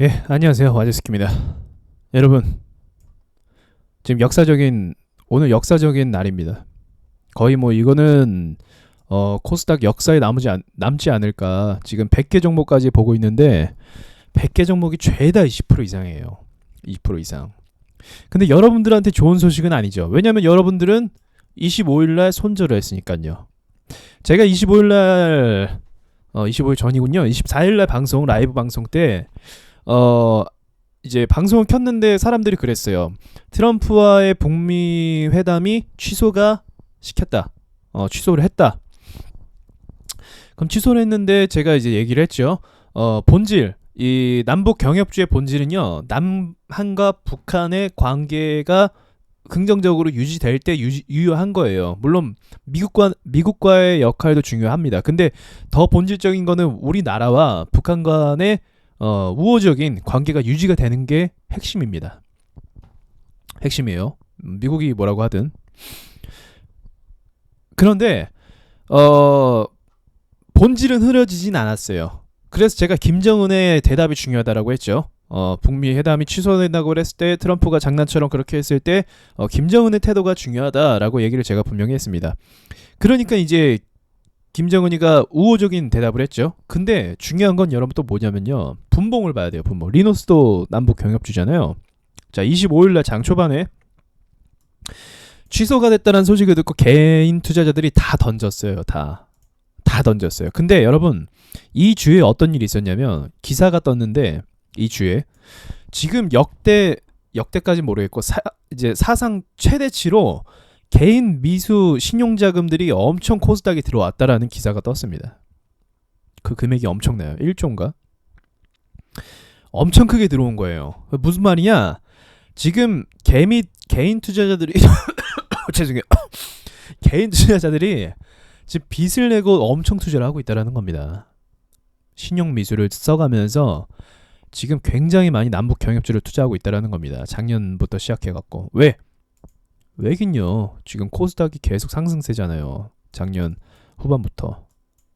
예, 안녕하세요. 와제스키입니다. 여러분, 지금 오늘 역사적인 날입니다. 거의 뭐 이거는 코스닥 역사에 남지 않을까. 지금 100개 종목까지 보고 있는데 100개 종목이 죄다 20% 이상이에요. 20% 이상. 근데 여러분들한테 좋은 소식은 아니죠. 왜냐면 여러분들은 25일날 손절을 했으니까요. 제가 25일날 25일 전이군요. 24일날 라이브 방송 때 어, 이제 방송을 켰는데 사람들이 그랬어요. 트럼프와의 북미 회담이 취소를 했다. 그럼 취소를 했는데 제가 이제 얘기를 했죠. 이 남북 경협주의 본질은요. 남한과 북한의 관계가 긍정적으로 유지될 때 유효한 거예요. 물론 미국과의 역할도 중요합니다. 근데 더 본질적인 거는 우리나라와 북한 간의 우호적인 관계가 유지가 되는 게 핵심입니다. 핵심이에요. 미국이 뭐라고 하든. 그런데 본질은 흐려지진 않았어요. 그래서 제가 김정은의 대답이 중요하다라고 했죠. 북미 회담이 취소된다고 그랬을 때 트럼프가 장난처럼 그렇게 했을 때 김정은의 태도가 중요하다라고 얘기를 제가 분명히 했습니다. 그러니까 이제 김정은이가 우호적인 대답을 했죠. 근데 중요한 건 여러분 또 뭐냐면요. 분봉을 봐야 돼요. 분봉. 리노스도 남북 경협주잖아요. 자, 25일날 장 초반에 취소가 됐다는 소식을 듣고 개인 투자자들이 다 던졌어요. 다 던졌어요. 근데 여러분 이 주에 어떤 일이 있었냐면 기사가 떴는데 이 주에 지금 역대까지 모르겠고 이제 사상 최대치로 개인 미수 신용자금들이 엄청 코스닥에 들어왔다라는 기사가 떴습니다. 그 금액이 엄청나요. 1조인가? 엄청 크게 들어온 거예요. 무슨 말이냐? 지금 개인 투자자들이 죄송해요. 개인 투자자들이 지금 빚을 내고 엄청 투자를 하고 있다라는 겁니다. 신용 미수를 써가면서 지금 굉장히 많이 남북 경협주를 투자하고 있다라는 겁니다. 작년부터 시작해갖고 왜긴요. 지금 코스닥이 계속 상승세잖아요. 작년 후반부터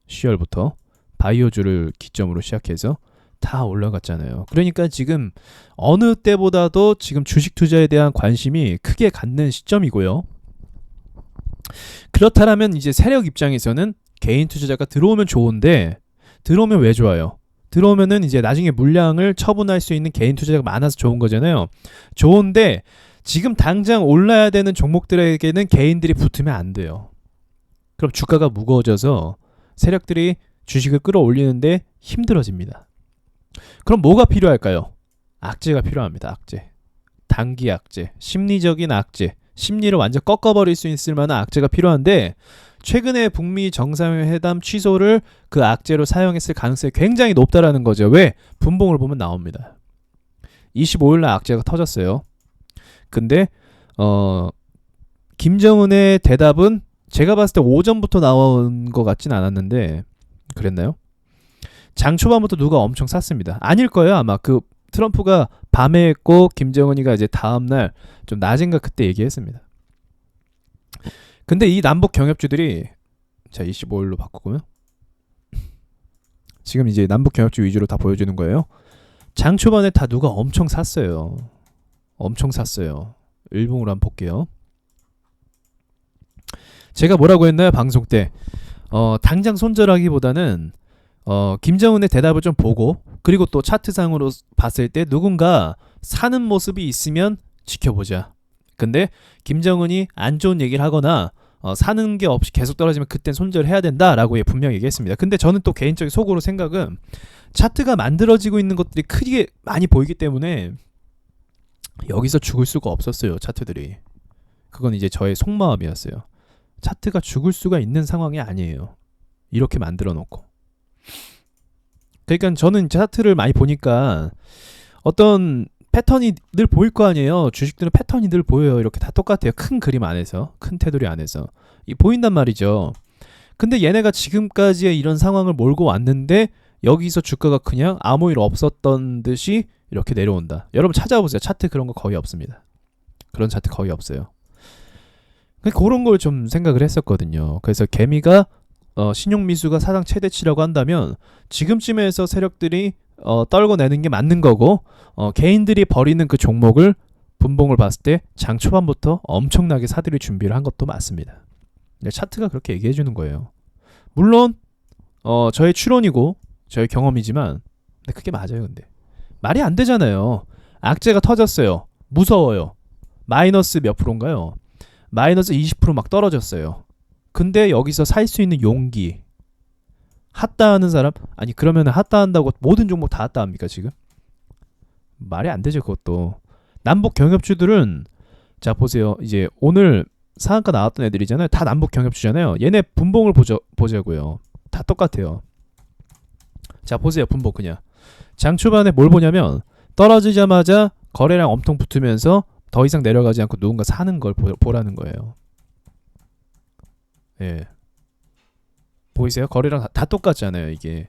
10월부터 바이오주를 기점으로 시작해서 다 올라갔잖아요. 그러니까 지금 어느 때보다도 지금 주식 투자에 대한 관심이 크게 갖는 시점이고요. 그렇다면 이제 세력 입장에서는 개인 투자자가 들어오면 좋은데 들어오면 왜 좋아요? 들어오면은 이제 나중에 물량을 처분할 수 있는 개인 투자자가 많아서 좋은 거잖아요. 좋은데 지금 당장 올라야 되는 종목들에게는 개인들이 붙으면 안 돼요. 그럼 주가가 무거워져서 세력들이 주식을 끌어올리는데 힘들어집니다. 그럼 뭐가 필요할까요? 악재가 필요합니다. 악재. 단기 악재, 심리적인 악재, 심리를 완전 꺾어버릴 수 있을 만한 악재가 필요한데 최근에 북미 정상회담 취소를 그 악재로 사용했을 가능성이 굉장히 높다라는 거죠. 왜? 분봉을 보면 나옵니다. 25일날 악재가 터졌어요. 근데 김정은의 대답은 제가 봤을 때 오전부터 나온 것 같진 않았는데 그랬나요? 장 초반부터 누가 엄청 샀습니다. 아닐 거예요. 아마 그 트럼프가 밤에 했고 김정은이가 이제 다음날 좀 낮은가 그때 얘기했습니다. 근데 이 남북 경협주들이 자 25일로 바꾸고요. 지금 이제 남북 경협주 위주로 다 보여주는 거예요. 장 초반에 다 누가 엄청 샀어요. 엄청 샀어요. 일봉으로 한번 볼게요. 제가 뭐라고 했나요? 방송 때 당장 손절하기보다는 김정은의 대답을 좀 보고 그리고 또 차트상으로 봤을 때 누군가 사는 모습이 있으면 지켜보자. 근데 김정은이 안 좋은 얘기를 하거나 사는 게 없이 계속 떨어지면 그땐 손절해야 된다라고 분명히 얘기했습니다. 근데 저는 또 개인적인 속으로 생각은 차트가 만들어지고 있는 것들이 크게 많이 보이기 때문에 여기서 죽을 수가 없었어요. 차트들이. 그건 이제 저의 속마음이었어요. 차트가 죽을 수가 있는 상황이 아니에요. 이렇게 만들어 놓고. 그러니까 저는 차트를 많이 보니까 어떤 패턴이 늘 보일 거 아니에요. 주식들은 패턴이 늘 보여요. 이렇게 다 똑같아요. 큰 그림 안에서, 큰 테두리 안에서 보인단 말이죠. 근데 얘네가 지금까지의 이런 상황을 몰고 왔는데 여기서 주가가 그냥 아무 일 없었던 듯이 이렇게 내려온다. 여러분 찾아보세요. 차트 그런 거 거의 없습니다. 그런 차트 거의 없어요. 그런 걸 좀 생각을 했었거든요. 그래서 개미가 신용미수가 사상 최대치라고 한다면 지금쯤에서 세력들이 떨궈내는 게 맞는 거고 개인들이 버리는 그 종목을 분봉을 봤을 때 장 초반부터 엄청나게 사들일 준비를 한 것도 맞습니다. 차트가 그렇게 얘기해 주는 거예요. 물론 저의 추론이고 저의 경험이지만 근데 그게 맞아요. 근데 말이 안 되잖아요. 악재가 터졌어요. 무서워요. 마이너스 몇 프로인가요? 마이너스 20% 떨어졌어요. 근데 여기서 살 수 있는 용기 핫다하는 사람? 아니 그러면 핫다한다고 모든 종목 다 핫다합니까 지금? 말이 안 되죠 그것도. 남북 경협주들은 자 보세요. 이제 오늘 상한가 나왔던 애들이잖아요. 다 남북 경협주잖아요. 얘네 분봉을 보자고요. 다 똑같아요. 자 보세요. 분봉 그냥. 장 초반에 뭘 보냐면 떨어지자마자 거래량 엄청 붙으면서 더 이상 내려가지 않고 누군가 사는 걸 보라는 거예요. 예. 보이세요? 거래량 다 똑같잖아요 이게.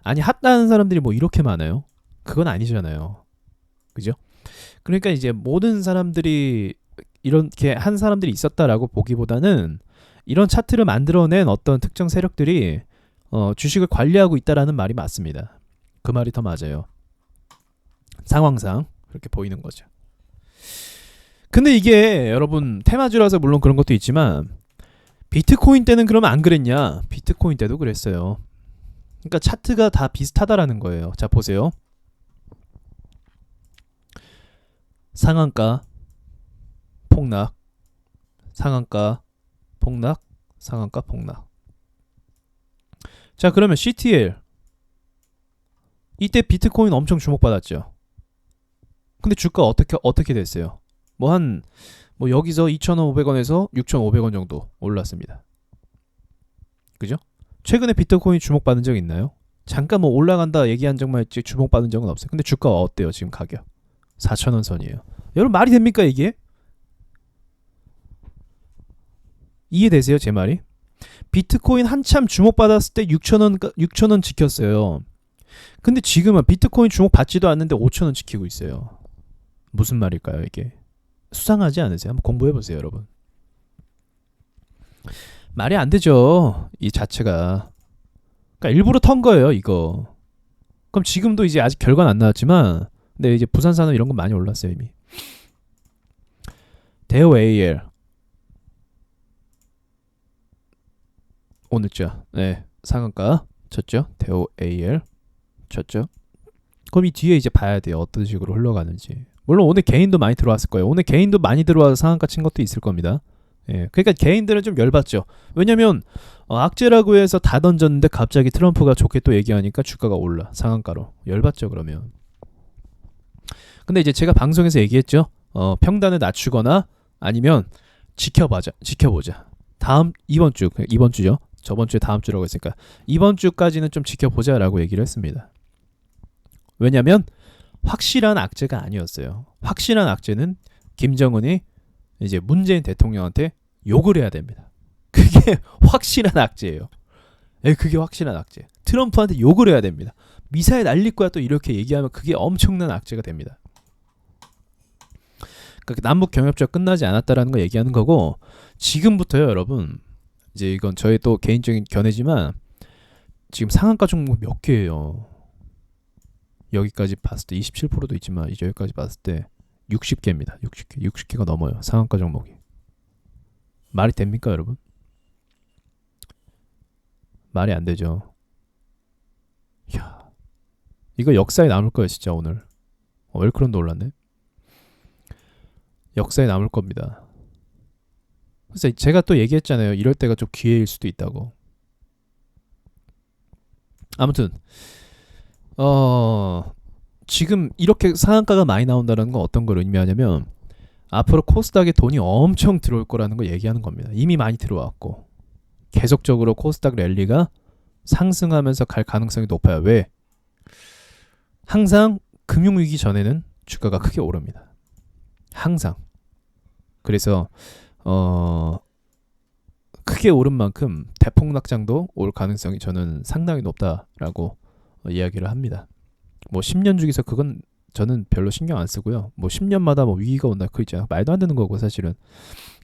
아니 핫다는 사람들이 뭐 이렇게 많아요? 그건 아니잖아요. 그죠? 그러니까 이제 모든 사람들이 이렇게 한 사람들이 있었다라고 보기보다는 이런 차트를 만들어낸 어떤 특정 세력들이 주식을 관리하고 있다라는 말이 맞습니다. 그 말이 더 맞아요. 상황상 그렇게 보이는 거죠. 근데 이게 여러분 테마주라서 물론 그런 것도 있지만 비트코인 때는 그러면 안 그랬냐? 비트코인 때도 그랬어요. 그러니까 차트가 다 비슷하다라는 거예요. 자 보세요. 상한가 폭락, 상한가 폭락, 상한가 폭락. 자 그러면 CTL 이때 비트코인 엄청 주목받았죠. 근데 주가 어떻게 됐어요? 뭐 여기서 2,500원에서 6,500원 정도 올랐습니다. 그죠? 최근에 비트코인 주목받은 적 있나요? 잠깐 뭐 올라간다 얘기한 적만 있지 주목받은 적은 없어요. 근데 주가가 어때요? 지금 가격 4,000원 선이에요. 여러분 말이 됩니까 이게? 이해되세요 제 말이? 비트코인 한참 주목받았을 때 6,000원 지켰어요. 근데 지금은 비트코인 주목받지도 않는데 5,000원 지키고 있어요. 무슨 말일까요 이게? 수상하지 않으세요? 한번 공부해보세요 여러분. 말이 안 되죠 이 자체가. 그러니까 일부러 턴 거예요 이거. 그럼 지금도 이제 아직 결과는 안 나왔지만 근데 이제 부산산업 이런 건 많이 올랐어요 이미. 대우 AL 오늘자 네 상한가 쳤죠. 대우 AL 쳤죠. 그럼 이 뒤에 이제 봐야 돼요 어떤 식으로 흘러가는지. 물론 오늘 개인도 많이 들어왔을 거예요. 오늘 개인도 많이 들어와서 상한가 친 것도 있을 겁니다. 예, 그러니까 개인들은 좀 열받죠. 왜냐면 악재라고 해서 다 던졌는데 갑자기 트럼프가 좋게 또 얘기하니까 주가가 올라 상한가로. 열받죠 그러면. 근데 이제 제가 방송에서 얘기했죠. 평단을 낮추거나 아니면 지켜보자. 이번 주죠. 저번 주에 다음 주라고 했으니까 이번 주까지는 좀 지켜보자라고 얘기를 했습니다. 왜냐면 확실한 악재가 아니었어요. 확실한 악재는 김정은이 이제 문재인 대통령한테 욕을 해야 됩니다. 그게 확실한 악재예요. 예, 그게 확실한 악재. 트럼프한테 욕을 해야 됩니다. 미사일 날릴 거야 또 이렇게 얘기하면 그게 엄청난 악재가 됩니다. 그러니까 남북 경협주가 끝나지 않았다라는 거 얘기하는 거고 지금부터요 여러분. 이제 이건 저의 또 개인적인 견해지만 지금 상한가 종목 몇 개예요. 여기까지 봤을 때 27%도 있지만 이제 여기까지 봤을 때 60개입니다. 60개가 넘어요. 상한가 종목이. 말이 됩니까 여러분? 말이 안 되죠. 이야, 이거 역사에 남을 거예요 진짜 오늘. 웰크론도 올랐네. 역사에 남을 겁니다. 그래서 제가 또 얘기했잖아요. 이럴 때가 좀 기회일 수도 있다고. 아무튼 지금 이렇게 상한가가 많이 나온다는 건 어떤 걸 의미하냐면 앞으로 코스닥에 돈이 엄청 들어올 거라는 걸 얘기하는 겁니다. 이미 많이 들어왔고 계속적으로 코스닥 랠리가 상승하면서 갈 가능성이 높아요. 왜? 항상 금융위기 전에는 주가가 크게 오릅니다. 항상. 그래서 크게 오른 만큼 대폭락장도 올 가능성이 저는 상당히 높다라고 이야기를 합니다. 뭐 10년 주기서 그건 저는 별로 신경 안 쓰고요. 뭐 10년마다 뭐 위기가 온다 그거 있잖아요. 말도 안 되는 거고 사실은.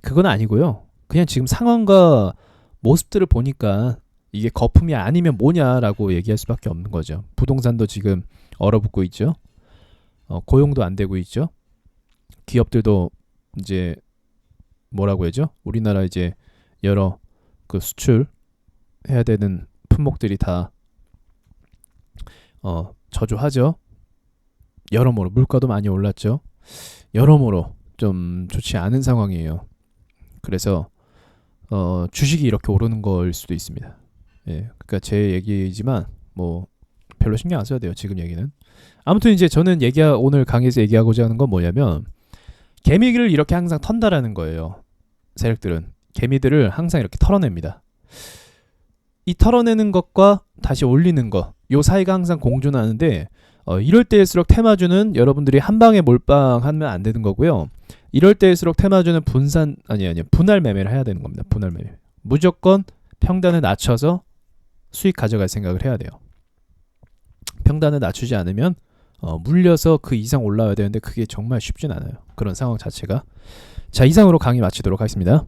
그건 아니고요. 그냥 지금 상황과 모습들을 보니까 이게 거품이 아니면 뭐냐라고 얘기할 수밖에 없는 거죠. 부동산도 지금 얼어붙고 있죠. 고용도 안 되고 있죠. 기업들도 이제 뭐라고 해야죠? 우리나라 이제 여러 그 수출해야 되는 품목들이 다 저조하죠. 여러모로 물가도 많이 올랐죠. 여러모로 좀 좋지 않은 상황이에요. 그래서 주식이 이렇게 오르는 걸 수도 있습니다. 예, 그러니까 제 얘기지만 뭐 별로 신경 안 써야 돼요. 지금 얘기는. 아무튼 이제 저는 오늘 강의에서 얘기하고자 하는 건 뭐냐면 개미를 이렇게 항상 턴다라는 거예요. 세력들은 개미들을 항상 이렇게 털어냅니다. 이 털어내는 것과 다시 올리는 것, 요 사이가 항상 공존하는데 이럴 때일수록 테마주는 여러분들이 한 방에 몰빵하면 안 되는 거고요. 이럴 때일수록 테마주는 분할 매매를 해야 되는 겁니다. 분할 매매. 무조건 평단을 낮춰서 수익 가져갈 생각을 해야 돼요. 평단을 낮추지 않으면 물려서 그 이상 올라와야 되는데 그게 정말 쉽진 않아요. 그런 상황 자체가. 자, 이상으로 강의 마치도록 하겠습니다.